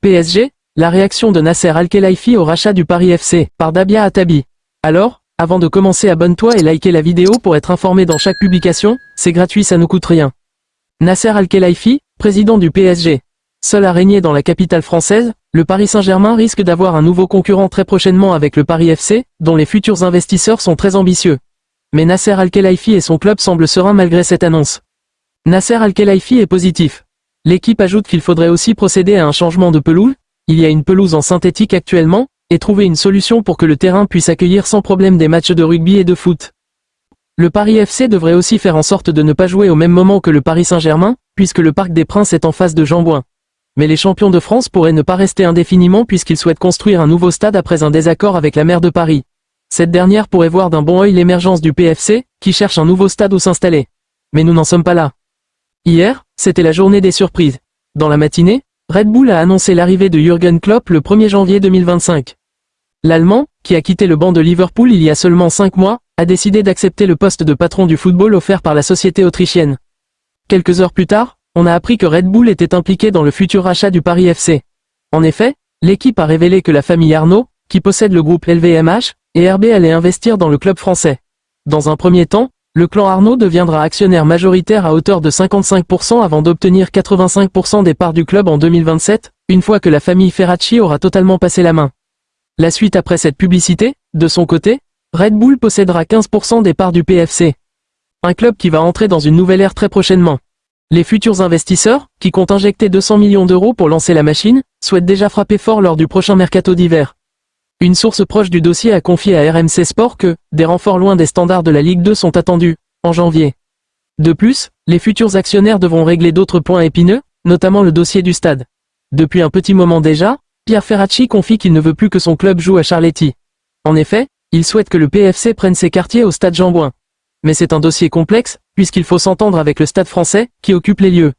PSG, la réaction de Nasser Al-Khelaifi au rachat du Paris FC par Dabia Attabi. Alors, avant de commencer, abonne-toi et likez la vidéo pour être informé dans chaque publication, c'est gratuit, ça ne coûte rien. Nasser Al-Khelaifi, président du PSG. Seul à régner dans la capitale française, le Paris Saint-Germain risque d'avoir un nouveau concurrent très prochainement avec le Paris FC, dont les futurs investisseurs sont très ambitieux. Mais Nasser Al-Khelaifi et son club semblent sereins malgré cette annonce. Nasser Al-Khelaifi est positif. L'équipe ajoute qu'il faudrait aussi procéder à un changement de pelouse. Il y a une pelouse en synthétique actuellement, et trouver une solution pour que le terrain puisse accueillir sans problème des matchs de rugby et de foot. Le Paris FC devrait aussi faire en sorte de ne pas jouer au même moment que le Paris Saint-Germain, puisque le Parc des Princes est en face de Jean-Bouin. Mais les champions de France pourraient ne pas rester indéfiniment puisqu'ils souhaitent construire un nouveau stade après un désaccord avec la maire de Paris. Cette dernière pourrait voir d'un bon œil l'émergence du PFC, qui cherche un nouveau stade où s'installer. Mais nous n'en sommes pas là. Hier, c'était la journée des surprises. Dans la matinée, Red Bull a annoncé l'arrivée de Jürgen Klopp le 1er janvier 2025. L'Allemand, qui a quitté le banc de Liverpool il y a seulement 5 mois, a décidé d'accepter le poste de patron du football offert par la société autrichienne. Quelques heures plus tard, on a appris que Red Bull était impliqué dans le futur rachat du Paris FC. En effet, l'équipe a révélé que la famille Arnaud, qui possède le groupe LVMH, et RB allait investir dans le club français. Dans un premier temps, le clan Arnaud deviendra actionnaire majoritaire à hauteur de 55% avant d'obtenir 85% des parts du club en 2027, une fois que la famille Ferracci aura totalement passé la main. La suite après cette publicité, de son côté, Red Bull possédera 15% des parts du PFC. Un club qui va entrer dans une nouvelle ère très prochainement. Les futurs investisseurs, qui comptent injecter 200 millions d'euros pour lancer la machine, souhaitent déjà frapper fort lors du prochain mercato d'hiver. Une source proche du dossier a confié à RMC Sport que des renforts loin des standards de la Ligue 2 sont attendus, en janvier. De plus, les futurs actionnaires devront régler d'autres points épineux, notamment le dossier du stade. Depuis un petit moment déjà, Pierre Ferracci confie qu'il ne veut plus que son club joue à Charletti. En effet, il souhaite que le PFC prenne ses quartiers au stade Jean-Bouin. Mais c'est un dossier complexe, puisqu'il faut s'entendre avec le stade français, qui occupe les lieux.